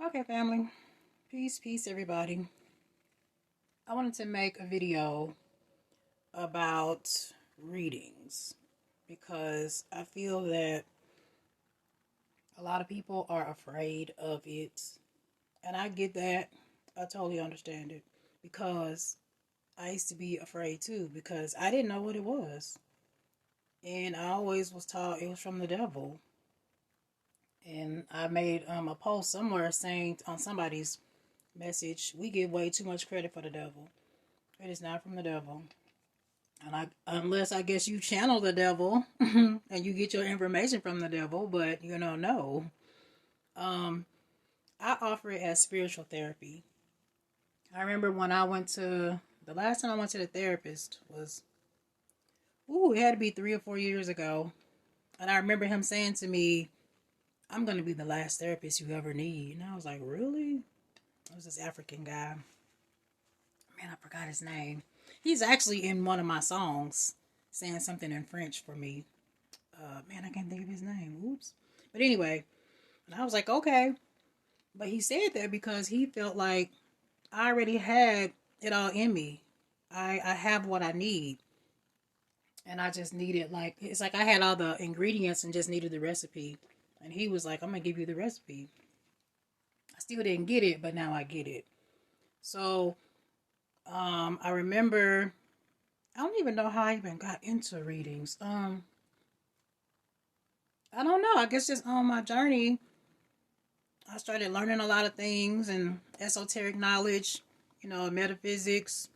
Okay, family. Peace, peace, everybody. I wanted to make a video about readings because I feel that a lot of people are afraid of it. And I get that. I totally understand it because I used to be afraid too because I didn't know what it was. And I always was taught it was from the devil. And I made a post somewhere saying on somebody's message, we give way too much credit for the devil. It is not from the devil. And unless I guess you channel the devil and you get your information from the devil, but no. Um, I offer it as spiritual therapy. I remember when I went to the last time I went to the therapist was, it had to be 3 or 4 years ago. And I remember him saying to me, I'm going to be the last therapist you ever need. And I was like, really? It was this African guy. Man, I forgot his name. He's actually in one of my songs saying something in French for me. Man, I can't think of his name. Oops. But anyway, and I was like, okay. But he said that because he felt like I already had it all in me. I have what I need. And I just needed, like, it's like I had all the ingredients and just needed the recipe. And he was like, I'm going to give you the recipe. I still didn't get it, but now I get it. So, I remember, I don't even know how I even got into readings. I don't know. I guess just on my journey, I started learning a lot of things and esoteric knowledge, metaphysics,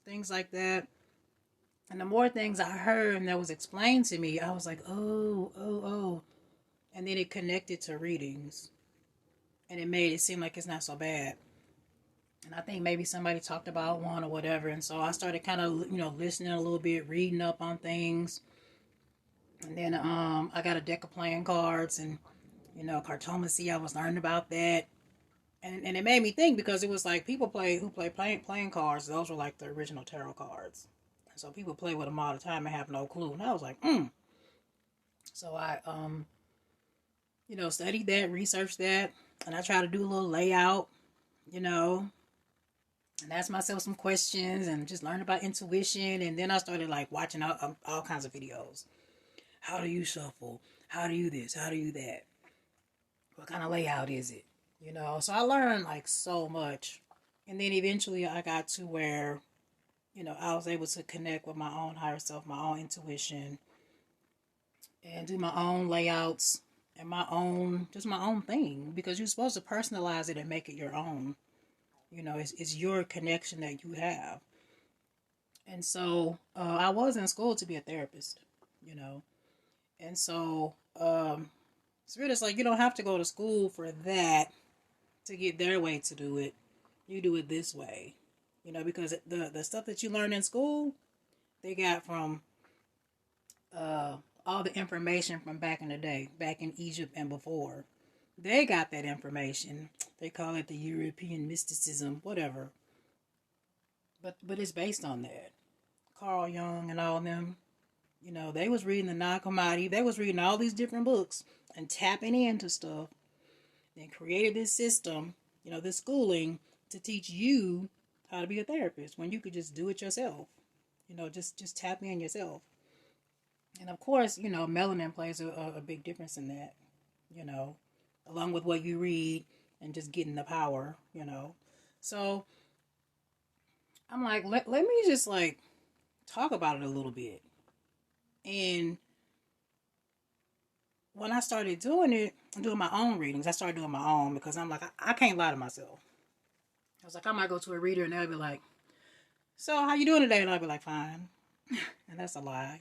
things like that. And the more things I heard and that was explained to me, I was like, oh, oh, oh. And then it connected to readings. And it made it seem like it's not so bad. And I think maybe somebody talked about one or whatever. And so I started kind of, listening a little bit, reading up on things. And then I got a deck of playing cards and, cartomancy. I was learning about that. And it made me think because it was like people who play playing cards. Those were like the original tarot cards. And so people play with them all the time and have no clue. And I was like, So I, studied that, researched that. And I try to do a little layout, you know, and ask myself some questions and just learn about intuition. And then I started like watching all kinds of videos. How do you shuffle? How do you this? How do you that? What kind of layout is it? So I learned like so much. And then eventually I got to where, I was able to connect with my own higher self, my own intuition, and do my own layouts and just my own thing. Because you're supposed to personalize it and make it your own. It's your connection that you have. And so I was in school to be a therapist, you know. And so it's really just like you don't have to go to school for that to get their way to do it. You do it this way, because the stuff that you learn in school, they got from all the information from back in the day, back in Egypt and before. They got that information. They call it the European mysticism, whatever. But it's based on that. Carl Jung and all them, they was reading the Nag Hammadi. They was reading all these different books and tapping into stuff. Then created this system, this schooling to teach you how to be a therapist when you could just do it yourself. Just tap in yourself. And of course, melanin plays a big difference in that, you know, along with what you read and just getting the power. So I'm like, let me just like talk about it a little bit. And when I started doing it, doing my own readings, I started doing my own because I'm like, I can't lie to myself. I was like, I might go to a reader and they'll be like, so how you doing today? And I'll be like, fine. And that's a lie.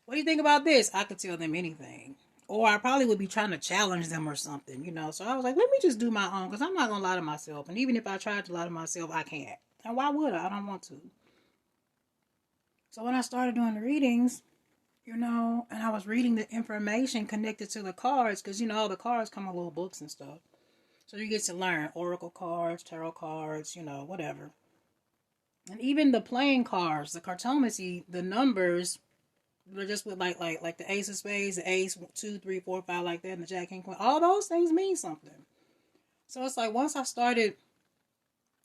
What do you think about this? I could tell them anything. Or I probably would be trying to challenge them or something. So I was like, let me just do my own because I'm not going to lie to myself. And even if I tried to lie to myself, I can't. And why would I? I don't want to. So when I started doing the readings, and I was reading the information connected to the cards because, all the cards come with little books and stuff. So you get to learn oracle cards, tarot cards, whatever. And even the playing cards, the cartomancy, the numbers, they're just with like the ace of spades, the ace, 2, 3, 4, 5, like that, and the jack, king, queen. All those things mean something. So it's like once I started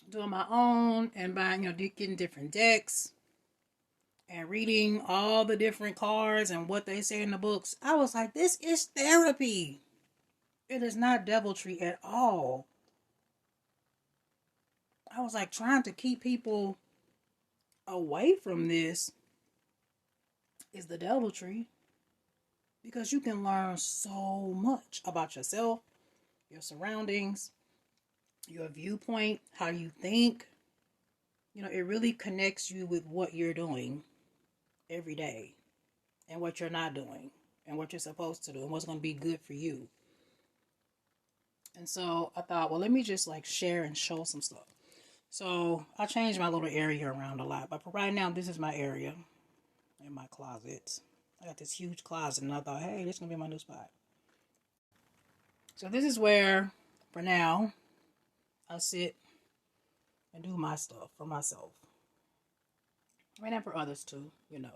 doing my own and buying, getting different decks and reading all the different cards and what they say in the books, I was like, this is therapy. It is not deviltry at all. I was like trying to keep people away from this is the deviltry, because you can learn so much about yourself, your surroundings, your viewpoint, how you think. It really connects you with what you're doing every day and what you're not doing and what you're supposed to do and what's going to be good for you. And so I thought, well, let me just like share and show some stuff. So I changed my little area around a lot, but for right now, this is my area in my closet. I got this huge closet, and I thought, hey, this is going to be my new spot. So this is where, for now, I sit and do my stuff for myself. And for others too, And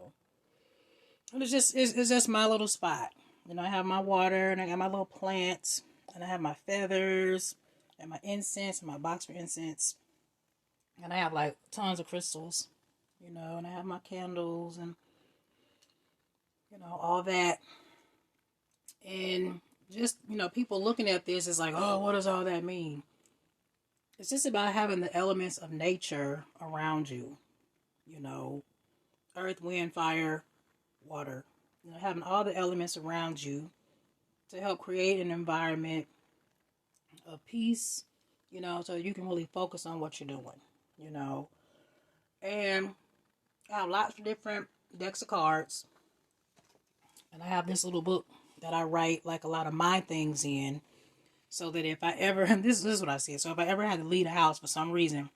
it's just my little spot. I have my water, and I got my little plants, and I have my feathers, and my incense, and my box for incense. And I have like tons of crystals, and I have my candles and, all that. And just, people looking at this is like, oh, what does all that mean? It's just about having the elements of nature around you, earth, wind, fire, water, having all the elements around you to help create an environment of peace, so you can really focus on what you're doing, And I have lots of different decks of cards. And I have this little book that I write like a lot of my things in, so that if I ever, this is what I see. So if I ever had to leave the house for some reason,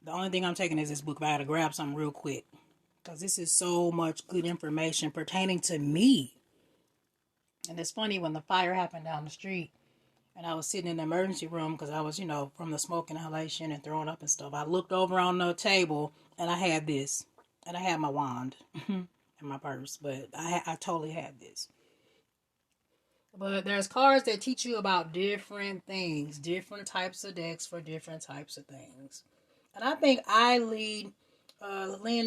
the only thing I'm taking is this book. If I had to grab something real quick, because this is so much good information pertaining to me. And it's funny, when the fire happened down the street and I was sitting in the emergency room because I was, from the smoke inhalation and throwing up and stuff, I looked over on the table and I had this, and I had my wand in my purse, but I totally had this. But there's cards that teach you about different things, different types of decks for different types of things. And I think I lean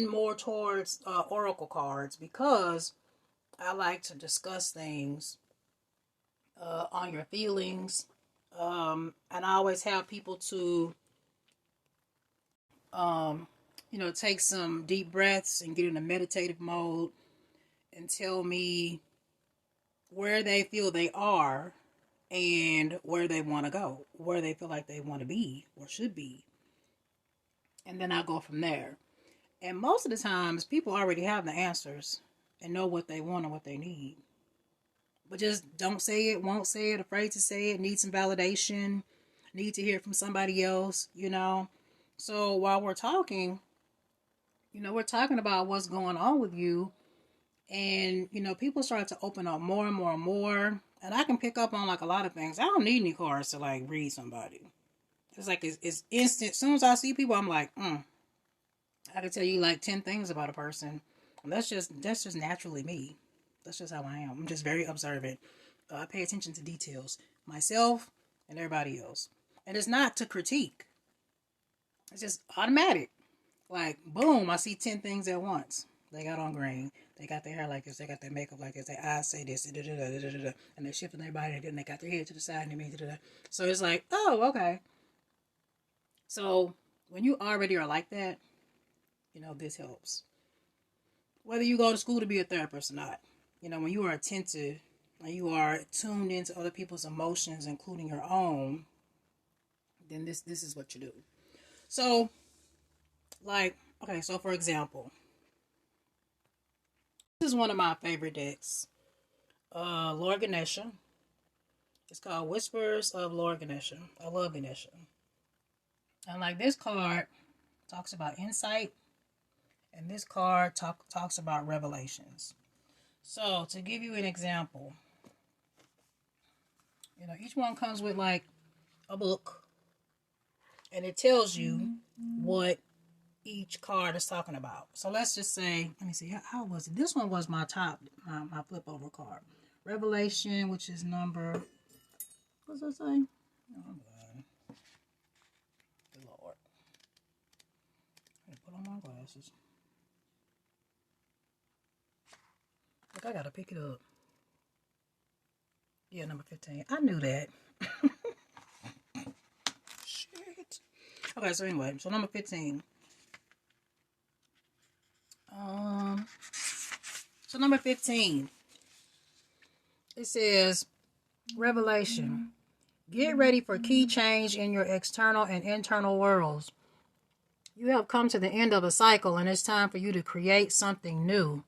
more towards oracle cards, because I like to discuss things on your feelings. And I always have people to, take some deep breaths and get in a meditative mode and tell me where they feel they are and where they want to go, where they feel like they want to be or should be. And then I go from there. And most of the times, people already have the answers and know what they want and what they need. But just don't say it, won't say it, afraid to say it, need some validation, need to hear from somebody else, So while we're talking, we're talking about what's going on with you. And, people start to open up more and more and more. And I can pick up on like a lot of things. I don't need any cards to like read somebody. It's like it's instant. As soon as I see people, I'm like, I can tell you like 10 things about a person. And that's just naturally me. That's just how I am. I'm just very observant. I pay attention to details, myself and everybody else. And it's not to critique. It's just automatic. Like, boom, I see 10 things at once. They got on green. They got their hair like this. They got their makeup like this. Their eyes say this. And they're shifting their body. And then they got their head to the side. And they mean, so it's like, oh, okay. So when you already are like that, this helps. Whether you go to school to be a therapist or not, when you are attentive and you are tuned into other people's emotions, including your own, then this is what you do. So, like, okay, so for example, this is one of my favorite decks. Lord Ganesha. It's called Whispers of Lord Ganesha. I love Ganesha. And like, this card talks about insight, and this card talks about revelations. So to give you an example, each one comes with like a book, and it tells you what each card is talking about. So let's just say, let me see, how was it? This one was my top, my flip over card. Revelation, which is number, what's that say? Oh, God. Put on my glasses. Look, I gotta pick it up. Yeah, number 15. I knew that. Shit. Okay, so anyway, so number 15. So number 15. It says, Revelation. Get ready for key change in your external and internal worlds. You have come to the end of a cycle, and it's time for you to create something new.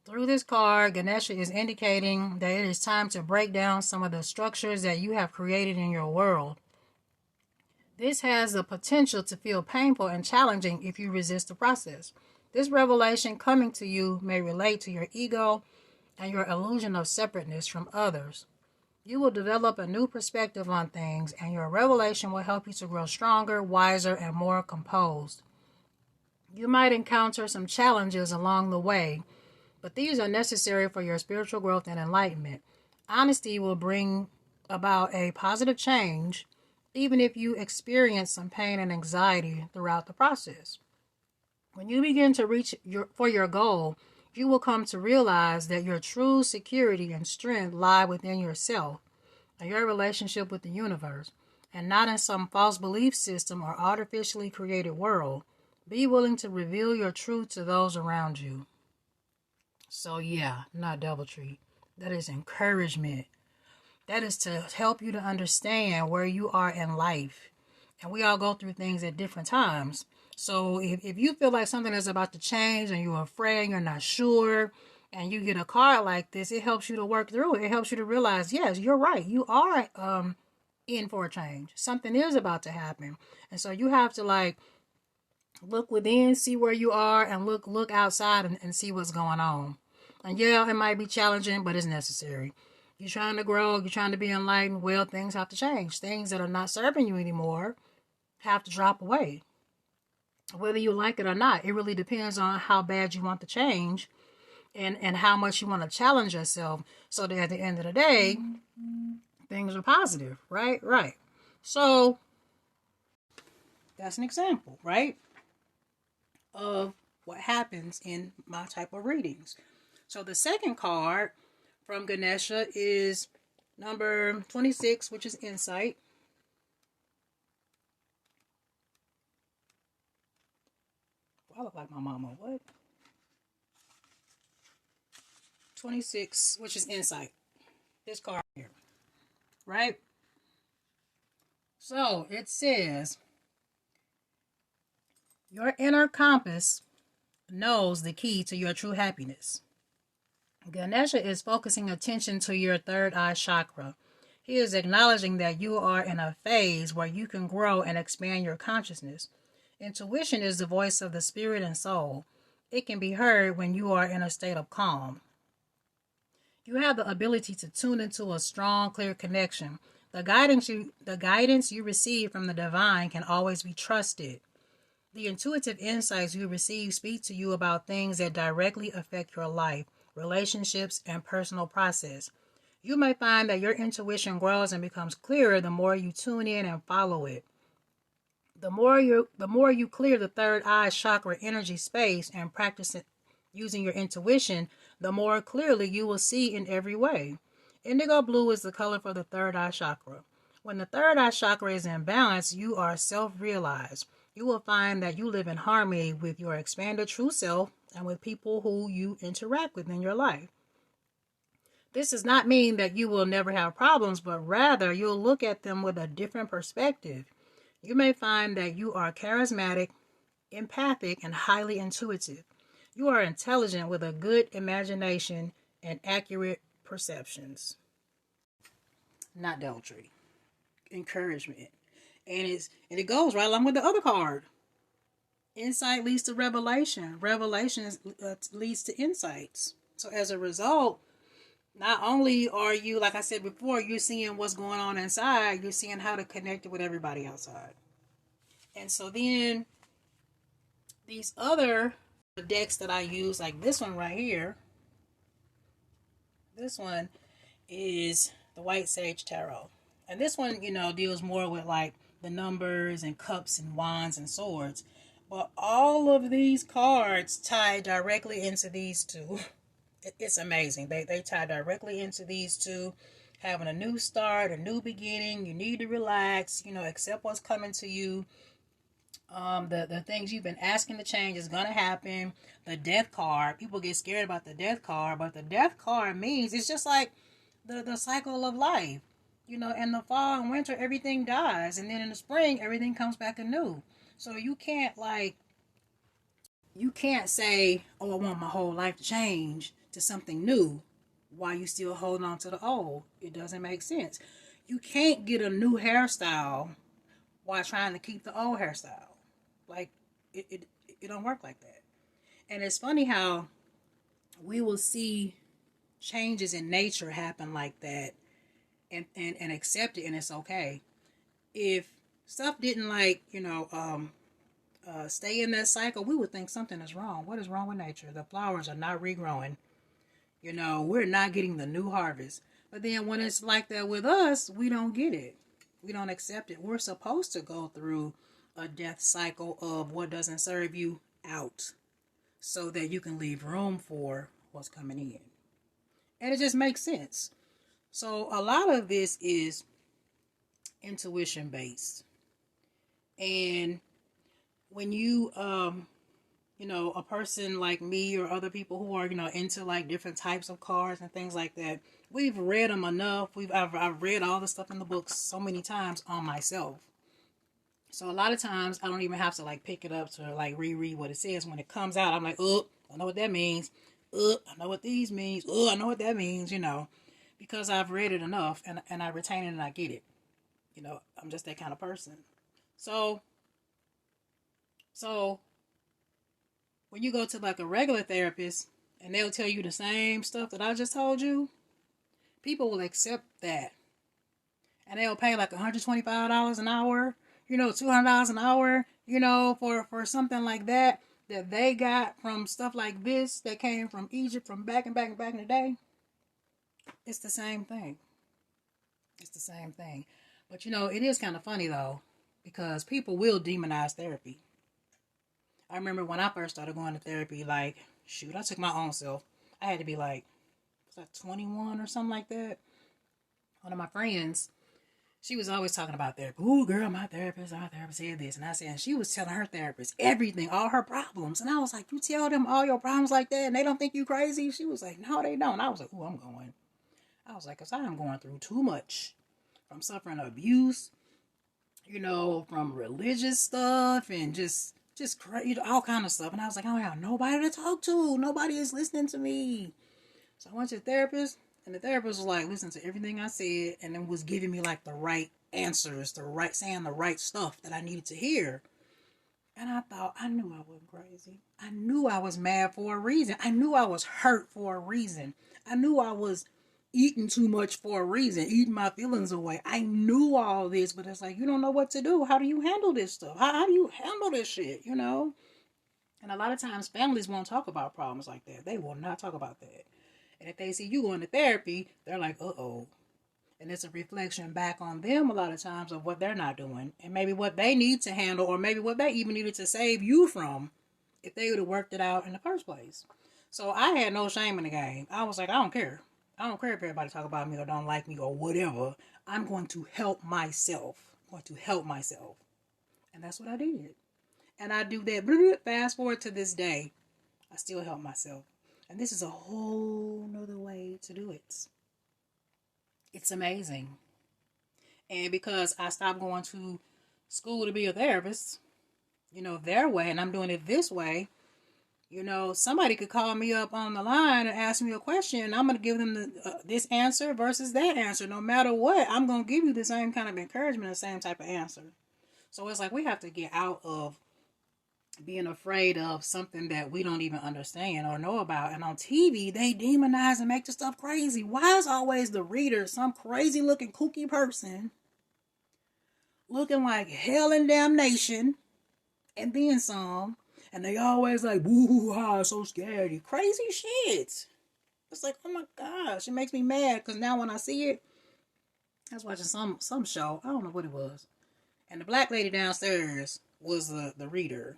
Through this card, Ganesha is indicating that it is time to break down some of the structures that you have created in your world. This has the potential to feel painful and challenging if you resist the process. This revelation coming to you may relate to your ego and your illusion of separateness from others. You will develop a new perspective on things, and your revelation will help you to grow stronger, wiser, and more composed. You might encounter some challenges along the way, but these are necessary for your spiritual growth and enlightenment. Honesty will bring about a positive change, even if you experience some pain and anxiety throughout the process. When you begin to reach for your goal, you will come to realize that your true security and strength lie within yourself and your relationship with the universe, and not in some false belief system or artificially created world. Be willing to reveal your truth to those around you. So yeah, not DoubleTree. That is encouragement. That is to help you to understand where you are in life. And we all go through things at different times. So if you feel like something is about to change and you're afraid, you're not sure, and you get a card like this, it helps you to work through it. It helps you to realize, yes, you're right. You are in for a change. Something is about to happen. And so you have to look within, see where you are, and look outside and see what's going on. And yeah, it might be challenging, but it's necessary. You're trying to grow, you're trying to be enlightened, well, things have to change. Things that are not serving you anymore have to drop away. Whether you like it or not, it really depends on how bad you want the change and how much you want to challenge yourself so that at the end of the day, things are positive, right? Right. So that's an example, right, of what happens in my type of readings. So the second card from Ganesha is number 26, which is Insight. I look like my mama. What? 26, which is Insight. This card here. Right? So it says, your inner compass knows the key to your true happiness. Ganesha is focusing attention to your third eye chakra. He is acknowledging that you are in a phase where you can grow and expand your consciousness. Intuition is the voice of the spirit and soul. It can be heard when you are in a state of calm. You have the ability to tune into a strong, clear connection. The guidance you receive from the divine can always be trusted. The intuitive insights you receive speak to you about things that directly affect your life, relationships, and personal process. You may find that your intuition grows and becomes clearer the more you tune in and follow it. The more you clear the third eye chakra energy space and practice it using your intuition, the more clearly you will see in every way. Indigo blue is the color for the third eye chakra. When the third eye chakra is in balance, you are self-realized. You will find that you live in harmony with your expanded true self and with people who you interact with in your life. This does not mean that you will never have problems, but rather you'll look at them with a different perspective. You may find that you are charismatic, empathic, and highly intuitive. You are intelligent with a good imagination and accurate perceptions. Not DoubleTree. Encouragement. And it goes right along with the other card. Insight leads to revelation. Revelation leads to insights. So as a result, not only are you, like I said before, you're seeing what's going on inside, you're seeing how to connect it with everybody outside. And so then these other decks that I use, like this one right here, this one is the White Sage Tarot. And this one, deals more with like the numbers and cups and wands and swords. But all of these cards tie directly into these two. It's amazing. They tie directly into these two. Having a new start, a new beginning. You need to relax. Accept what's coming to you. The things you've been asking to change is gonna happen. The death card. People get scared about the death card, but the death card means it's just like the cycle of life. In the fall and winter, everything dies, and then in the spring, everything comes back anew. So you can't say, "Oh, I want my whole life to change to something new," while you still holding on to the old. It doesn't make sense. You can't get a new hairstyle while trying to keep the old hairstyle. Like it don't work like that. And it's funny how we will see changes in nature happen like that and accept it, and it's okay. If stuff didn't stay in that cycle, we would think something is wrong. What is wrong with nature? The flowers are not regrowing. We're not getting the new harvest. But then when it's like that with us, we don't get it. We don't accept it. We're supposed to go through a death cycle of what doesn't serve you out so that you can leave room for what's coming in. And it just makes sense. So a lot of this is intuition based. And when a person like me or other people who are, into like different types of cards and things like that, we've read them enough. I've read all the stuff in the books so many times on myself. So a lot of times I don't even have to like pick it up to like reread what it says. When it comes out, I'm like, oh, I know what that means. I know what these means. I know what that means, because I've read it enough and I retain it and I get it. I'm just that kind of person. So when you go to like a regular therapist and they'll tell you the same stuff that I just told you, people will accept that. And they'll pay like $125 an hour, $200 an hour, for something like that they got from stuff like this that came from Egypt from back in the day. It's the same thing. It's the same thing. But it is kind of funny though, because people will demonize therapy. I remember when I first started going to therapy, like, shoot, I took my own self. I had to be like, was I 21 or something like that? One of my friends, she was always talking about therapy. Ooh, girl, my therapist said this. And I said, and she was telling her therapist everything, all her problems. And I was like, you tell them all your problems like that and they don't think you crazy? She was like, no, they don't. I was like, ooh, I'm going. I was like, because I am going through too much. From suffering abuse, from religious stuff and just crazy, all kind of stuff. And I was like, I don't have nobody to talk to. Nobody is listening to me. So I went to the therapist, and the therapist was like, listen to everything I said, and then was giving me like the right answers, saying the right stuff that I needed to hear. And I thought, I knew I wasn't crazy. I knew I was mad for a reason. I knew I was hurt for a reason. I knew I was eating too much for a reason, eating my feelings away. I knew all this, but it's like, you don't know what to do. How do you handle this stuff? How do you handle this shit, And a lot of times families won't talk about problems like that. They will not talk about that. And if they see you going to therapy, they're like, uh-oh. And it's a reflection back on them a lot of times of what they're not doing. And maybe what they need to handle, or maybe what they even needed to save you from if they would have worked it out in the first place. So I had no shame in the game. I was like, I don't care. I don't care if everybody talk about me or don't like me or whatever. I'm going to help myself. I'm going to help myself. And that's what I did. And I do that. Fast forward to this day. I still help myself. And this is a whole nother way to do it. It's amazing. And because I stopped going to school to be a therapist, their way, and I'm doing it this way, somebody could call me up on the line and ask me a question, and I'm going to give them this answer versus that answer. No matter what, I'm going to give you the same kind of encouragement, the same type of answer. So it's like we have to get out of being afraid of something that we don't even understand or know about. And on TV, they demonize and make the stuff crazy. Why is always the reader some crazy looking kooky person looking like hell and damnation and then some? And they always like, boo-hoo-ha, so scary. Crazy shit. It's like, oh my gosh, it makes me mad. Because now when I see it, I was watching some show. I don't know what it was. And the black lady downstairs was the reader.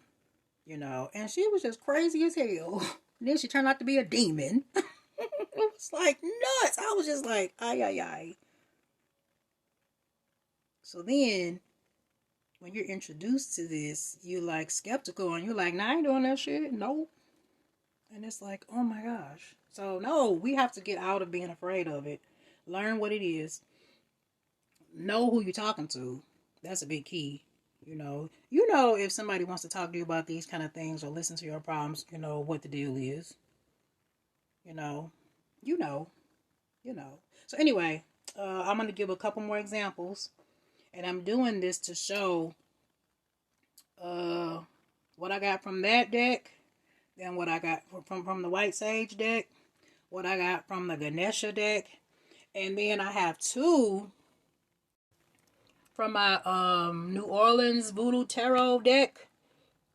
and she was just crazy as hell. And then she turned out to be a demon. It was like nuts. I was just like, ay, ay, ay. So then, when you're introduced to this, you're like skeptical and you're like, nah, I ain't doing that shit. Nope. And it's like, oh my gosh. So, no, we have to get out of being afraid of it. Learn what it is. Know who you're talking to. That's a big key. If somebody wants to talk to you about these kind of things or listen to your problems, what the deal is. You know, you know, you know. So anyway, I'm going to give a couple more examples. And I'm doing this to show what I got from that deck, then what I got from the White Sage deck, what I got from the Ganesha deck, and then I have two from my New Orleans Voodoo Tarot deck.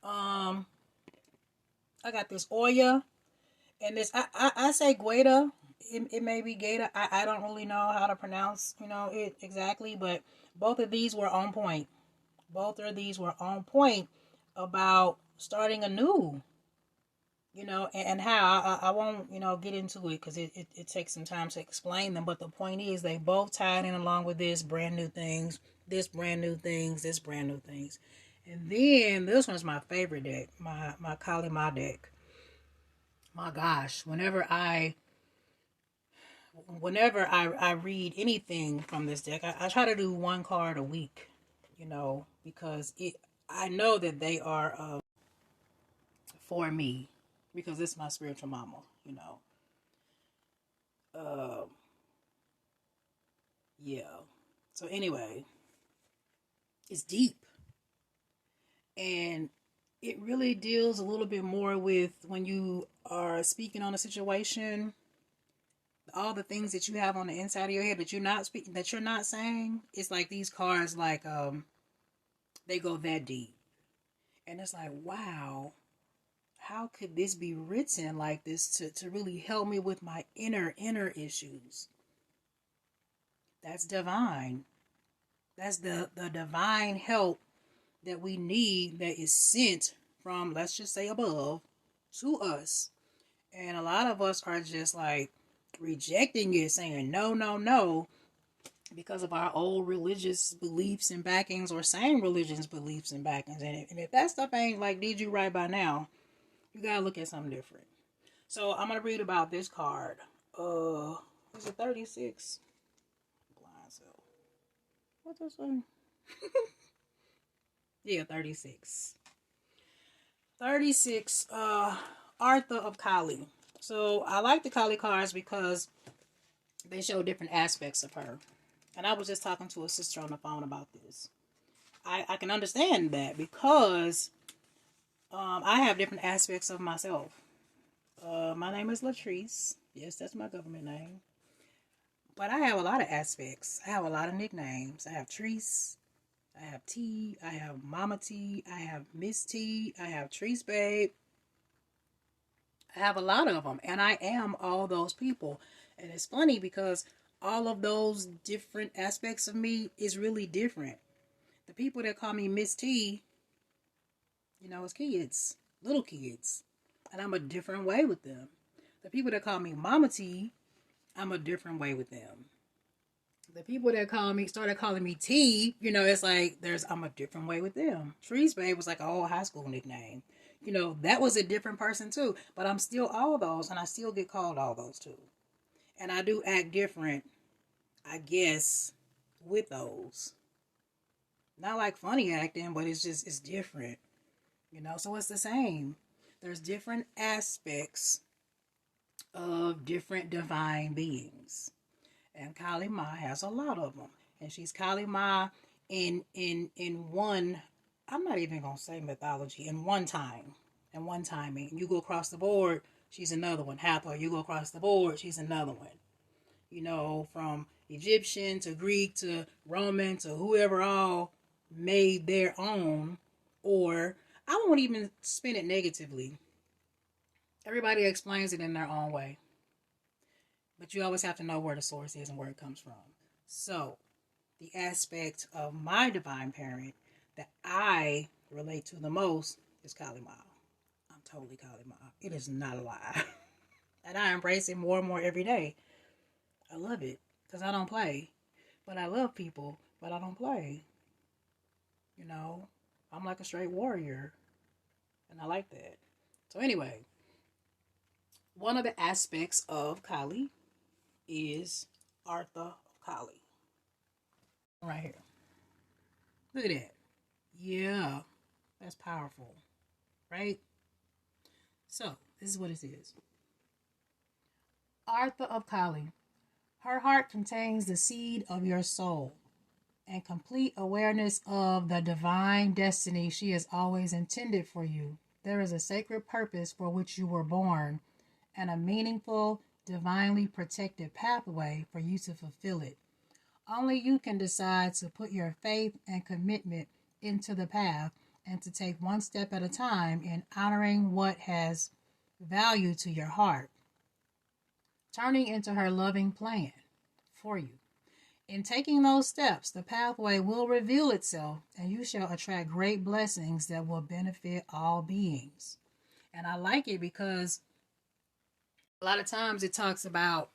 I got this Oya and this I say Gueda. It may be Gaeta. I don't really know how to pronounce it exactly, but both of these were on point. Both of these were on point about starting anew. And how I won't get into it because it takes some time to explain them, but the point is they both tied in along with this brand new things, this brand new things, this brand new things. And then this one's my favorite deck, my Kali Ma deck. My gosh, whenever I read anything from this deck, I try to do one card a week, because I know that they are for me, because it's my spiritual mama, Uh, yeah. So anyway, it's deep, and it really deals a little bit more with when you are speaking on a situation, all the things that you have on the inside of your head that you're not speaking, that you're not saying. It's like these cards, like they go that deep, and it's like, wow, how could this be written like this to really help me with my inner issues? That's divine. That's the divine help that we need, that is sent from, let's just say, above to us. And a lot of us are just like rejecting it, saying no, no, no, because of our old religious beliefs and backings, or same religious beliefs and backings. And if that stuff ain't like did you right by now, you gotta look at something different. So I'm gonna read about this card. Is it 36? Blind self. What's this one? Yeah, 36. 36, Arthur of Kali. So I like the Kali cards because they show different aspects of her. And I was just talking to a sister on the phone about this. I can understand that because I have different aspects of myself. My name is Latrice. Yes, that's my government name. But I have a lot of aspects. I have a lot of nicknames. I have Treese. I have T. I have Mama T. I have Miss T. I have Treese Babe. I have a lot of them. And I am all those people. And it's funny because all of those different aspects of me is really different. The people that call me Miss T, it's kids. Little kids. And I'm a different way with them. The people that call me Mama T, I'm a different way with them. The people that started calling me T, it's like I'm a different way with them. Trees Babe was like a whole high school nickname. That was a different person too. But I'm still all those, and I still get called all those too. And I do act different, I guess, with those. Not like funny acting, but it's different. So it's the same. There's different aspects of different divine beings. And Kali Ma has a lot of them. And she's Kali Ma in one, I'm not even going to say mythology, in one time. In one timing. You go across the board, she's another one. Hathor, you go across the board, she's another one. From Egyptian to Greek to Roman to whoever all made their own. Or, I won't even spin it negatively. Everybody explains it in their own way. But you always have to know where the source is and where it comes from. So, the aspect of my divine parent that I relate to the most is Kali Ma. totally Kali Ma. It is not a lie. And I embrace it more and more every day. I love it because I don't play. But I love people, but I don't play. You know, I'm like a straight warrior. And I like that. So, anyway, one of the aspects of Kali is Artha of Kali. Right here. Look at that. Yeah, that's powerful, right? So, this is what it is. Artha of Kali. Her heart contains the seed of your soul and complete awareness of the divine destiny she has always intended for you. There is a sacred purpose for which you were born and a meaningful, divinely protected pathway for you to fulfill it. Only you can decide to put your faith and commitment into the path and to take one step at a time in honoring what has value to your heart, turning into her loving plan for you. In taking those steps, the pathway will reveal itself and you shall attract great blessings that will benefit all beings. And I like it because a lot of times it talks about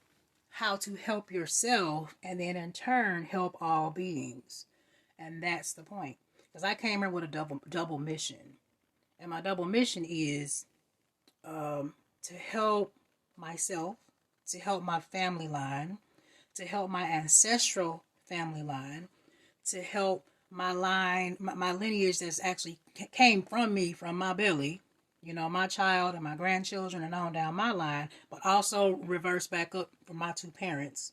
how to help yourself and then in turn help all beings. And that's the point. Because I came here with a double mission. And my double mission is to help myself, to help my family line, to help my ancestral family line, to help my line, my lineage that's actually came from me, from my belly, you know, my child and my grandchildren and on down my line, but also reverse back up from my two parents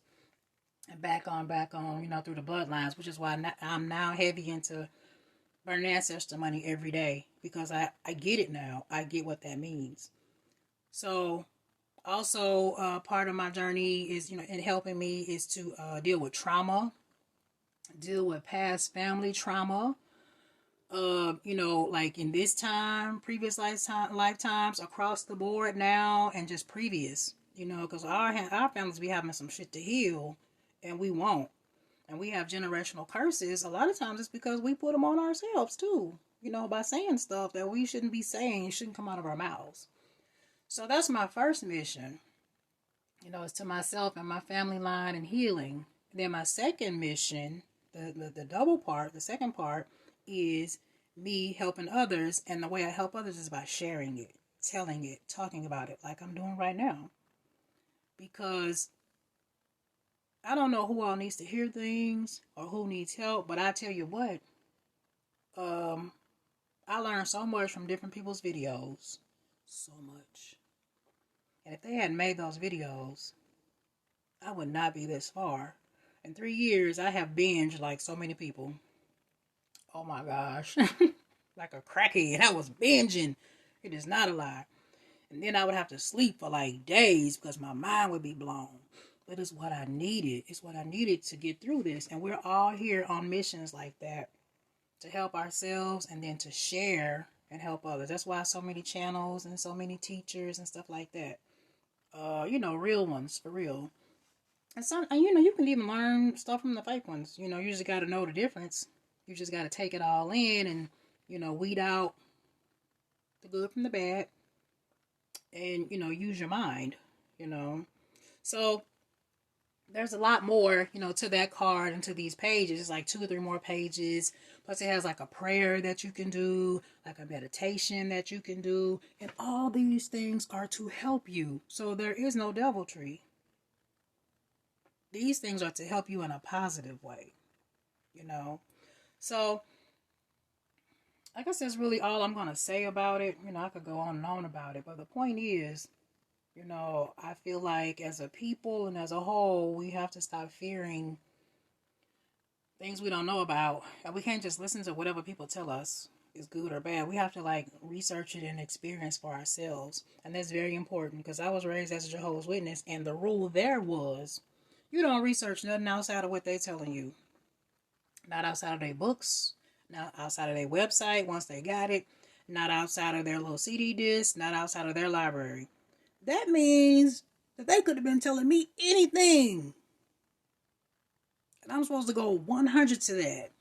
and back on, you know, through the bloodlines, which is why I'm now heavy into burning ancestor money every day because I get it now. I get what that means. So also part of my journey is, you know, in helping me is to deal with trauma, deal with past family trauma, you know, like in this time, previous lifetimes, across the board now, and just previous, you know, because our families be having some shit to heal, and we won't, and we have generational curses. A lot of times it's because we put them on ourselves too, you know, by saying stuff that we shouldn't be saying, shouldn't come out of our mouths. So that's my first mission, you know, is to myself and my family line and healing. And then my second mission, the double part, the second part is me helping others. And the way I help others is by sharing it, telling it, talking about it like I'm doing right now. Because I don't know who all needs to hear things or who needs help, but I tell you what, I learned so much from different people's videos. So much. And if they hadn't made those videos, I would not be this far. In 3 years, I have binged like so many people. Oh my gosh. Like a crackhead. I was binging. It is not a lie. And then I would have to sleep for like days because my mind would be blown. But it's what I needed. It's what I needed to get through this. And we're all here on missions like that to help ourselves and then to share and help others. That's why so many channels and so many teachers and stuff like that. You know, real ones, for real. And some, you know, you can even learn stuff from the fake ones. You know, you just got to know the difference. You just got to take it all in and, you know, weed out the good from the bad and, you know, use your mind, you know. So there's a lot more, you know, to that card and to these pages. It's like 2 or 3 more pages. Plus it has like a prayer that you can do, like a meditation that you can do. And all these things are to help you. So there is no deviltry. These things are to help you in a positive way, you know. So I guess that's really all I'm going to say about it. You know, I could go on and on about it. But the point is, you know, I feel like as a people and as a whole, we have to stop fearing things we don't know about. And we can't just listen to whatever people tell us is good or bad. We have to like research it and experience for ourselves. And that's very important because I was raised as a Jehovah's Witness. And the rule there was you don't research nothing outside of what they're telling you. Not outside of their books. Not outside of their website once they got it. Not outside of their little CD disc. Not outside of their library. That means that they could have been telling me anything. And I'm supposed to go 100 to that.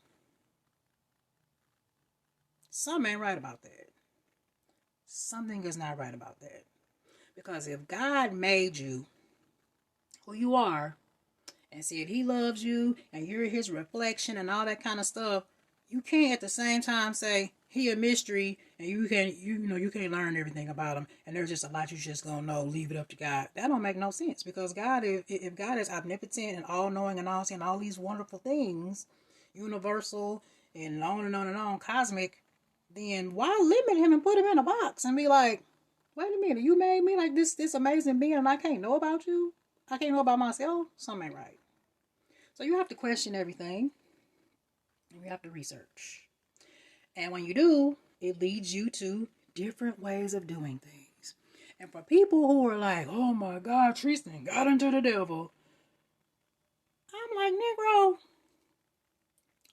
Something ain't right about that. something is not right about that. Because if God made you who you are and said he loves you and you're his reflection and all that kind of stuff, you can't at the same time say he a mystery and you can't learn everything about him and there's just a lot you just gonna know. Leave it up to God. That don't make no sense, because God, if God is omnipotent and all knowing and all seeing, all these wonderful things, universal and on and on and on, cosmic, then why limit him and put him in a box and be like, wait a minute, you made me like this amazing being and I can't know about you? I can't know about myself? Something ain't right. So you have to question everything. You have to research. And when you do, it leads you to different ways of doing things. And for people who are like, oh my God, Tristan got into the devil, I'm like, Negro,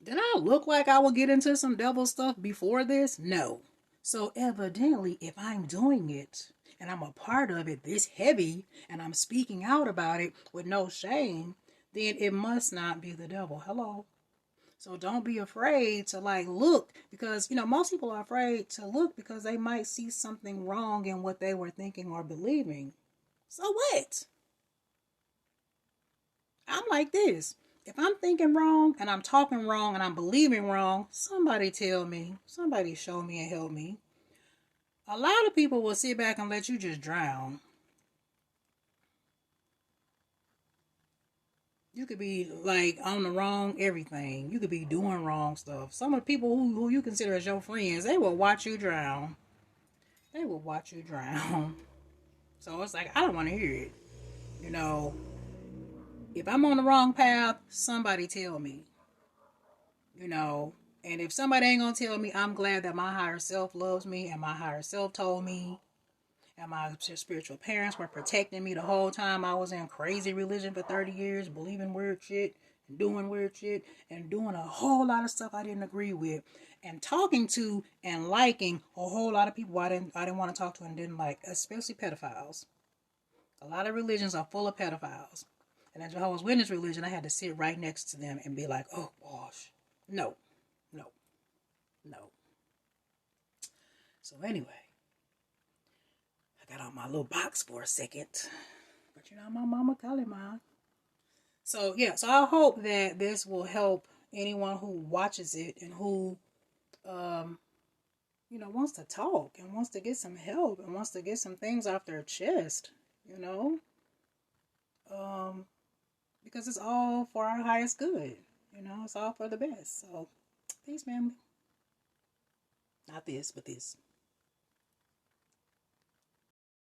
did I look like I would get into some devil stuff before this? No. So evidently, if I'm doing it and I'm a part of it this heavy and I'm speaking out about it with no shame, then it must not be the devil. Hello. So don't be afraid to like look, because most people are afraid to look because they might see something wrong in what they were thinking or believing. So what? I'm like this. If I'm thinking wrong and I'm talking wrong and I'm believing wrong, somebody tell me, somebody show me and help me. A lot of people will sit back and let you just drown. You could be like on the wrong everything. You could be doing wrong stuff. Some of the people who you consider as your friends, they will watch you drown. They will watch you drown. So it's like, I don't want to hear it. If I'm on the wrong path, somebody tell me. And if somebody ain't gonna tell me, I'm glad that my higher self loves me and my higher self told me. And my spiritual parents were protecting me the whole time I was in crazy religion for 30 years, believing weird shit, and doing weird shit, and doing a whole lot of stuff I didn't agree with, and talking to and liking a whole lot of people I didn't want to talk to and didn't like, especially pedophiles. A lot of religions are full of pedophiles. And in Jehovah's Witness religion, I had to sit right next to them and be like, oh gosh, no, no, no. So anyway, I got out my little box for a second. But my mama calling mine. So yeah, so I hope that this will help anyone who watches it and who wants to talk and wants to get some help and wants to get some things off their chest, because it's all for our highest good. It's all for the best. So peace, family. Not this, but this.